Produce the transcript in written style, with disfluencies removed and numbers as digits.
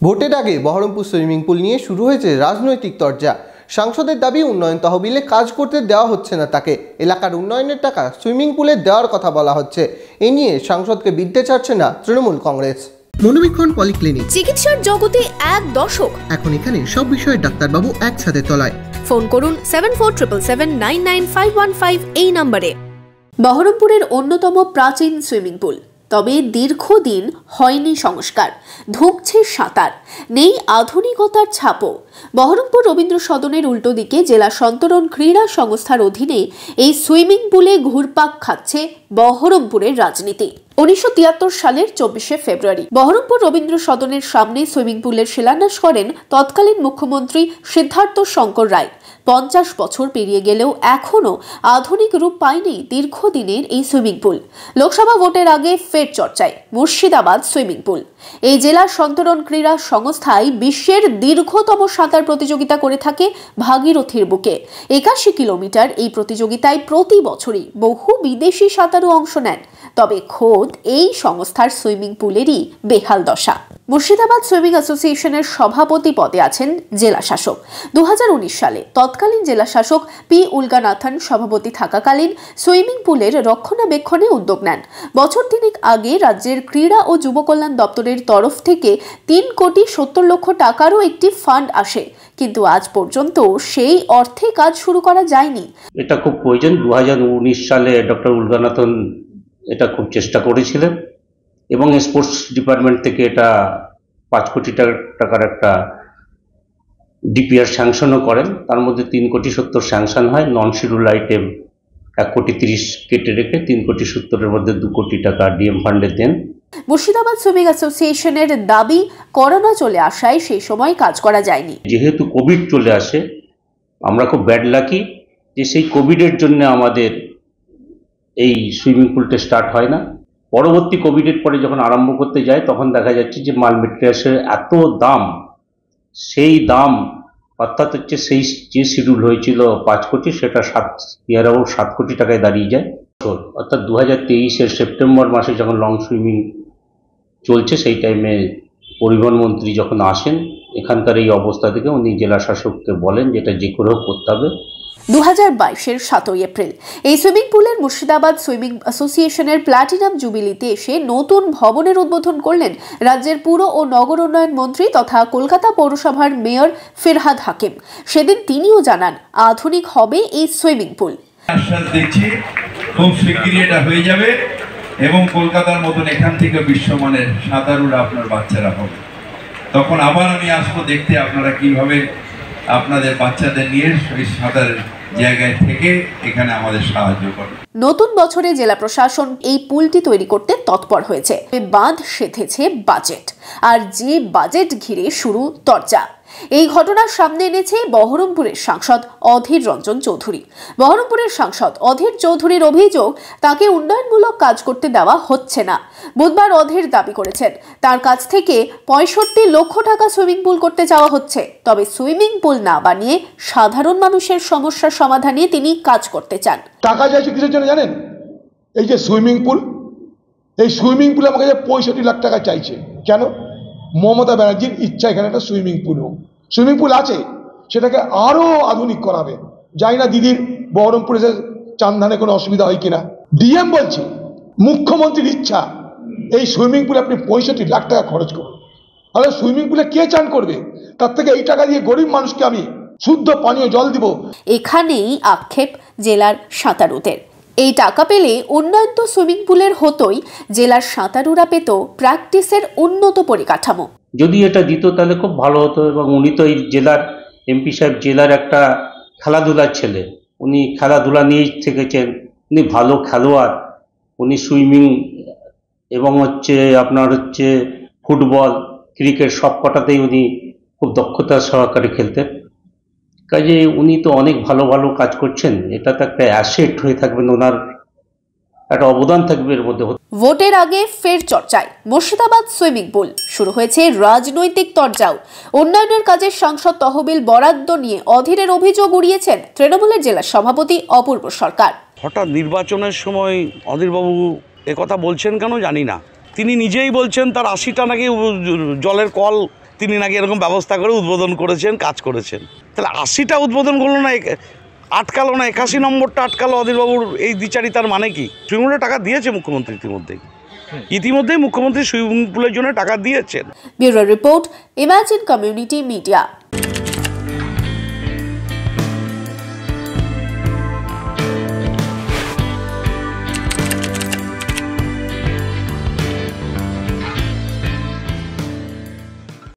ভোটের আগে Baharampur swimming pool নিয়ে শুরু হয়েছে রাজনৈতিক তরজা। সাংসদের দাবি উন্নয়ন তহবিলে কাজ করতে দেওয়া হচ্ছে না তাকে, এলাকার উন্নয়নের টাকা সুইমিং পুলে দেওয়ার কথা বলা হচ্ছে। এ নিয়ে সাংসদকে বিধতে চাচ্ছে না তৃণমূল কংগ্রেস। মনোবীক্ষণ পলিক্লিনিক, চিকিৎসার জগতে এক দশক। এখন এখানে সব বিষয়ে ডাক্তারবাবু একসাথে তলায়। ফোন করুন 7477799515 এই নম্বরে। বহরমপুরের অন্যতম প্রাচীন সুইমিং পুল, তবে দীর্ঘদিন হয়নি সংস্কার, ধুঁকছে সাঁতার, নেই আধুনিকতার ছাপও। বহরমপুর রবীন্দ্র সদনের উল্টো দিকে জেলা সন্তরণ ক্রীড়া সংস্থার অধীনে এই সুইমিং পুলে ঘুরপাক খাচ্ছে বহরমপুরের রাজনীতি। 1973 সালের 24শে ফেব্রুয়ারি বহরমপুর রবীন্দ্র সদনের সামনে সুইমিং পুলের শিলান্যাস করেন তৎকালীন মুখ্যমন্ত্রী সিদ্ধার্থ শঙ্কর রায়। 50 বছর পেরিয়ে গেলেও এখনও আধুনিক রূপ পায়নি দীর্ঘদিনের এই সুইমিং পুল। লোকসভা ভোটের আগে ফের চর্চায় মুর্শিদাবাদ সুইমিং পুল। এই জেলার সন্তরণ ক্রীড়া সংস্থায় বিশ্বের দীর্ঘতম সাঁতার প্রতিযোগিতা করে থাকে ভাগীরথীর বুকে। 81 কিলোমিটার এই প্রতিযোগিতায় প্রতি বছরই বহু বিদেশি সাঁতারু অংশ নেন। তবে খোদ এই সংস্থার সুইমিং পুলেরই বেহাল দশা। মুর্শিদাবাদ সুইমিং অ্যাসোসিয়েশনের সভাপতি পদে আছেন জেলা শাসক। 2019 সালে তৎকালীন জেলা শাসক পি উলগানাথন সভাপতি থাকাকালীন সুইমিং পুলের রক্ষণাবেক্ষণে উদ্যোগ নেন। বছর তিনেক আগে রাজ্যের ক্রীড়া ও যুব কল্যাণ দপ্তরের তরফ থেকে 3,70,00,000 টাকারও একটি ফান্ড আসে, কিন্তু আজ পর্যন্ত সেই অর্থে কাজ শুরু করা যায়নি। এটা খুব প্রয়োজন। 2019 সালে ডক্টর উলগানাথন এটা খুব চেষ্টা করেছিলেন এবং স্পোর্টস ডিপার্টমেন্ট থেকে এটা 5 কোটি টাকার একটা ডিপিআর স্যাংশনও করেন। তার মধ্যে 3,70,00,000 স্যাংশন হয়, নন শিডিউল আইটেম 1,30,00,000 কেটে রেখে 3,70,00,000-এর মধ্যে 2 কোটি টাকা ডিএম ফান্ডে দেন। মুর্শিদাবাদ সুইমিং অ্যাসোসিয়েশনের দাবি, করোনা চলে আসায় সেই সময় কাজ করা যায়নি। যেহেতু কোভিড চলে আসে, আমরা খুব ব্যাড লাকি যে সেই কোভিডের জন্য আমাদের এই সুইমিং পুলটা স্টার্ট হয় না। পরবর্তী কোভিডের পরে যখন আরম্ভ করতে যায় তখন দেখা যাচ্ছে যে মাল মেটেরিয়ালসের এত দাম, সেই দাম অর্থাৎ হচ্ছে সেই যে শিডিউল হয়েছিল 5 কোটি সেটা 7 কোটি টাকায় দাঁড়িয়ে যায়। অর্থাৎ 2023-এর সেপ্টেম্বর মাসে যখন লং সুইমিং চলছে সেই টাইমে পরিবহন মন্ত্রী যখন আসেন, এখানকার এই অবস্থা থেকে উনি জেলা শাসককে বলেন যেটা যে করে হোক করতে হবে। 2022-এর 7 এপ্রিল এই সুইমিং পুলের মুর্শিদাবাদ সুইমিং অ্যাসোসিয়েশনের প্ল্যাটিনাম জুবিলিতে এসে নতুন ভবনের উদ্বোধন করলেন রাজ্যের পুর ও নগর উন্নয়ন মন্ত্রী তথা কলকাতা পৌরসভার মেয়র ফিরহাদ হাকিম। সেদিন তিনিও জানান আধুনিক হবে এই সুইমিং পুল। আশ্বাস দিচ্ছি খুব শিগগিরই এটা হয়ে যাবে এবং কলকাতার মতন এখান থেকে বিশ্বমানের সাঁতারুরা আপনার বাচ্চারা হবে। তখন আবার আমি আসবো দেখতে আপনারা কিভাবে আপনাদের বাচ্চাদের নিয়ে ওই সাঁতারের জায়গায় থেকে এখানে আমাদের সাহায্য করে। নতুন বছরে জেলা প্রশাসন এই পুলটি তৈরি করতে তৎপর হয়েছে। বাঁধ সেধেছে বাজেট, আর যে বাজেট ঘিরে শুরু তরজা। এই ঘটনার সামনে এনেছে বহরমপুরের সাংসদ অধীর রঞ্জন চৌধুরী। বহরমপুরের সাংসদ অধীর চৌধুরীর অভিযোগ, তাকে উন্নয়নমূলক কাজ করতে দেওয়া হচ্ছে না। বুধবার অধীর দাবি করেছেন তার কাছ থেকে 65 লক্ষ টাকা সুইমিং পুল করতে চাওয়া হচ্ছে। তবে সুইমিং পুল না বানিয়ে সাধারণ মানুষের সমস্যার সমাধানে তিনি কাজ করতে চান। টাকা চাইছে কিসের জন্য জানেন? এই যে সুইমিং পুল, এই সুইমিং পুল আমাকে 65 লাখ টাকা চাইছে। কেন? মমতা ব্যানার্জির ইচ্ছা এখানে একটা সুইমিং পুল হোক। সুইমিং পুল আছে, সেটাকে আরো আধুনিক করাবে। যাই না দিদির বহরমপুরে চান্দানে কোনো অসুবিধা হয় কিনা। ডিএম বলছে মুখ্যমন্ত্রীর ইচ্ছা এই সুইমিং পুলে আপনি 65 লাখ টাকা খরচ করুন। তাহলে সুইমিং পুলে কে চান করবে? তার থেকে এই টাকা দিয়ে গরিব মানুষকে আমি শুদ্ধ পানীয় জল দিব। এখানেই আক্ষেপ জেলার সাঁতারুদের। এই টাকা পেলে উন্নয়ন তো সুইমিং পুলের হতোই, জেলার সাঁতারুরা পেত প্র্যাকটিসের উন্নত পরিকাঠামো। যদি এটা দিত তাহলে খুব ভালো হতো। এবং উনি তো এই জেলার এমপি সাহেব, জেলার একটা খেলাধুলার ছেলে, উনি খেলাধুলা নিয়েই থেকেছেন, উনি ভালো খেলোয়াড়। উনি সুইমিং এবং আপনার ফুটবল, ক্রিকেট সব কটাতেই উনি খুব দক্ষতা সহকারে খেলতেন। কাজে উনি তো অনেক ভালো ভালো কাজ করছেন। এটা তো একটা অ্যাসেট হয়ে থাকবেন, ওনার একটা অবদান থাকবে এর মধ্যে। ভোটের আগে ফের চর্চায় মুর্শিদাবাদ সুইমিং পুল। শুরু হয়েছে রাজনৈতিক তরজাও। উন্নয়নের কাজে সংসদ তহবিল বরাদ্দ নিয়ে অধীরের অভিযোগ উড়িয়েছেন তৃণমূলের জেলা সভাপতি অপূর্ব সরকার। হঠাৎ নির্বাচনের সময় অধীরবাবু একথা বলছেন কেন জানি না। তিনি নিজেই বলছেন তার 80টা নাকি জলের কল তিনি নাকি এরকম ব্যবস্থা করে উদ্বোধন করেছেন, কাজ করেছেন। তাহলে 80টা উদ্বোধন করলো না, আটকালো না, 81 নম্বরটা আটকালো অধীরবাবুর এই দ্বিচারিতার মানে কি? সুইমিং পুলের টাকা দিয়েছে মুখ্যমন্ত্রী ইতিমধ্যেই মুখ্যমন্ত্রী সুইমিং পুলের জন্য টাকা দিয়েছেন। Bureau report, imagine community media.